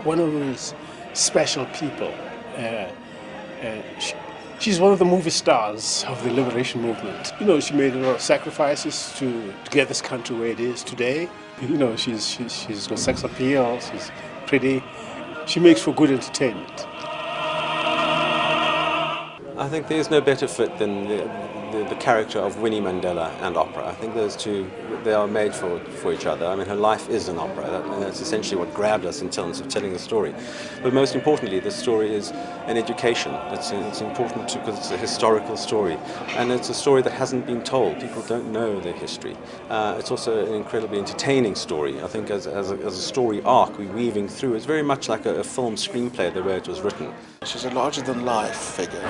one of those special people. She's one of the movie stars of the liberation movement. You know, she made a lot of sacrifices to get this country where it is today. You know, she's got sex appeal, she's pretty. She makes for good entertainment. I think there's no better fit than the character of Winnie Mandela and opera. I think those two, they are made for each other. I mean, her life is an opera, and that's essentially what grabbed us in terms of telling the story. But most importantly, the story is an education. It's important because it's a historical story, and it's a story that hasn't been told. People don't know their history. It's also an incredibly entertaining story. I think as a story arc we're weaving through, it's very much like a film screenplay the way it was written. She's a larger-than-life figure,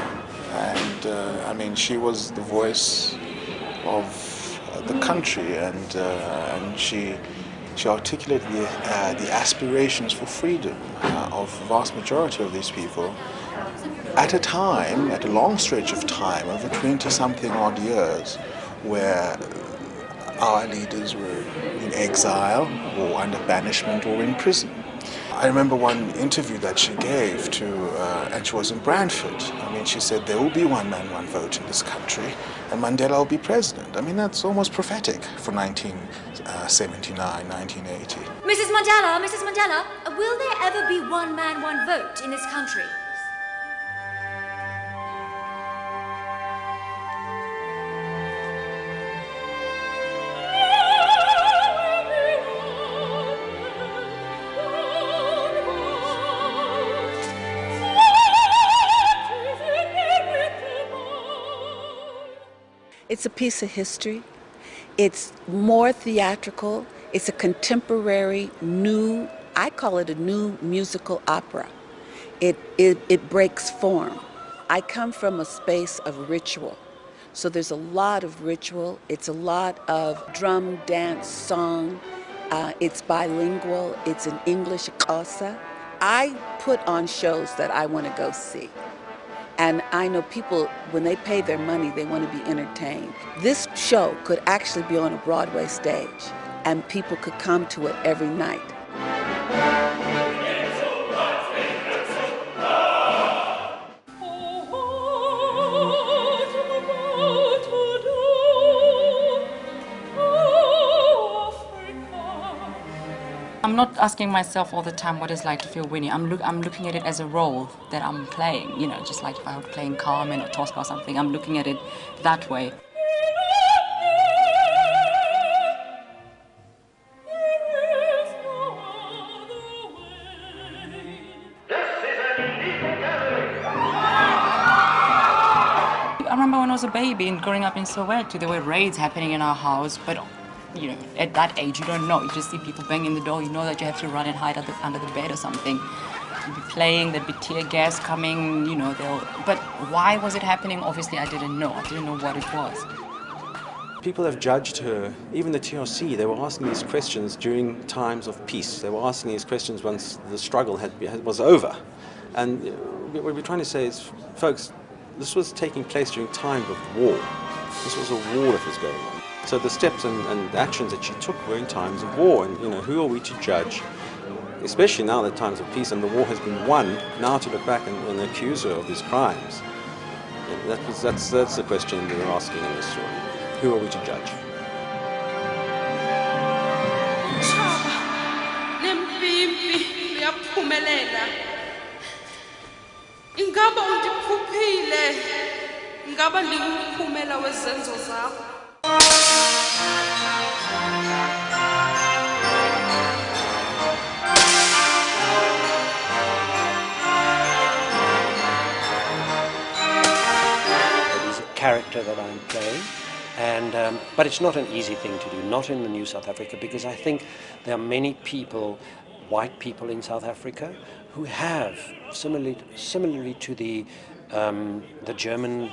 and I mean, she was the voice of the country, and she articulated the aspirations for freedom of the vast majority of these people at a long stretch of time, over 20-something odd years, where our leaders were in exile or under banishment or in prison. I remember one interview that she gave and she was in Brantford. I mean, she said, there will be one man, one vote in this country, and Mandela will be president. I mean, that's almost prophetic for 1979, 1980. Mrs. Mandela, will there ever be one man, one vote in this country? It's a piece of history. It's more theatrical. It's a contemporary, new, I call it a new musical opera. It breaks form. I come from a space of ritual. So there's a lot of ritual. It's a lot of drum, dance, song. It's bilingual. It's in English, Xhosa. I put on shows that I want to go see. And I know people, when they pay their money, they want to be entertained. This show could actually be on a Broadway stage, and people could come to it every night. I'm not asking myself all the time what it's like to feel Winnie. I'm looking at it as a role that I'm playing, you know, just like if I were playing Carmen or Tosca or something. I'm looking at it that way. I remember when I was a baby and growing up in Soweto, there were raids happening in our house, but you know, at that age, you don't know. You just see people banging the door. You know that you have to run and hide under the bed or something. You'd be playing, there'd be tear gas coming, you know, but why was it happening? Obviously, I didn't know. I didn't know what it was. People have judged her, even the TRC, they were asking these questions during times of peace. They were asking these questions once the struggle was over. And what we're trying to say is, folks, this was taking place during times of war. This was a war that was going on. So the steps and actions that she took were in times of war, and you know, who are we to judge? Especially now that times of peace and the war has been won, now to look back and accuse her of these crimes. That's the question that we're asking in this story. Who are we to judge? Character that I'm playing, but it's not an easy thing to do, not in the new South Africa, because I think there are many people, white people in South Africa, who have, similarly to the German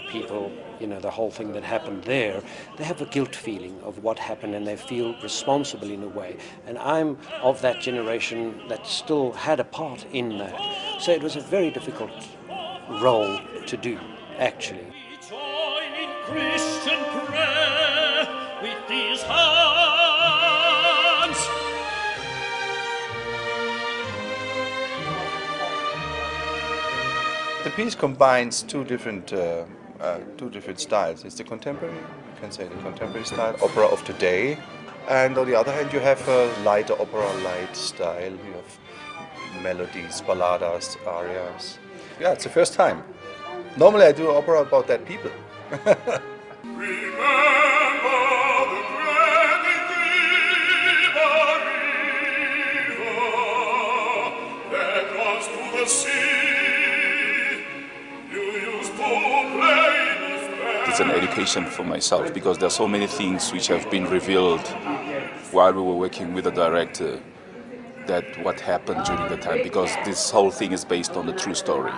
people, you know, the whole thing that happened there, they have a guilt feeling of what happened and they feel responsible in a way. And I'm of that generation that still had a part in that. So it was a very difficult role to do, actually. Christian prayer with these hands. The piece combines two different styles. It's the contemporary, you can say the contemporary style, opera of today, and on the other hand you have a lighter opera, light style. You have melodies, balladas, arias. Yeah, it's the first time. Normally I do opera about dead people. It's an education for myself because there are so many things which have been revealed while we were working with the director, that what happened during the time, because this whole thing is based on a true story.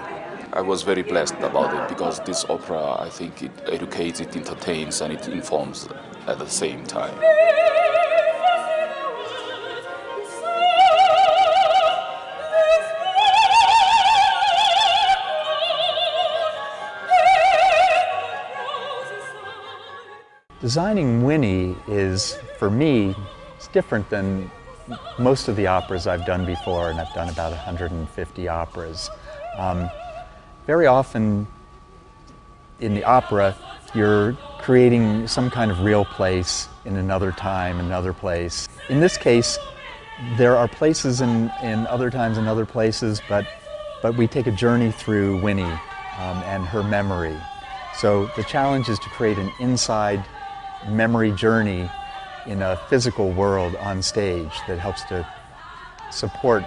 I was very blessed about it because this opera, I think it educates, it entertains and it informs at the same time. Designing Winnie is, for me, it's different than most of the operas I've done before, and I've done about 150 operas. Very often in the opera, you're creating some kind of real place in another time, another place. In this case, there are places in other times and other places, but we take a journey through Winnie and her memory. So the challenge is to create an inside memory journey in a physical world on stage that helps to support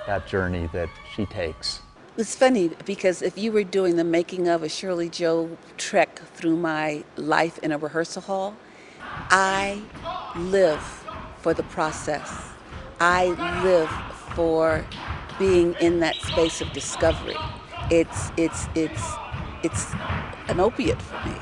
that journey that she takes. It's funny because if you were doing the making of a Shirley Joe trek through my life in a rehearsal hall, I live for the process. I live for being in that space of discovery. It's an opiate for me.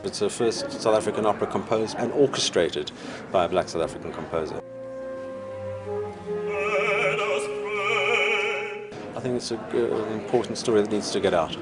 It's the first South African opera composed and orchestrated by a black South African composer. I think it's an important story that needs to get out.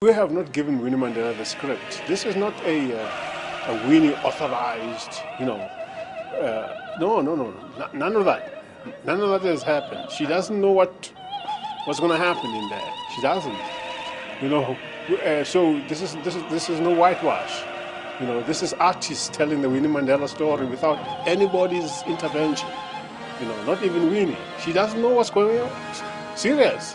We have not given Winnie Mandela the script. This is not a Winnie authorized, no, none of that. None of that has happened. She doesn't know what's going to happen in there. She doesn't, so this is no whitewash. This is artists telling the Winnie Mandela story without anybody's intervention. Not even Winnie. She doesn't know what's going on. Serious.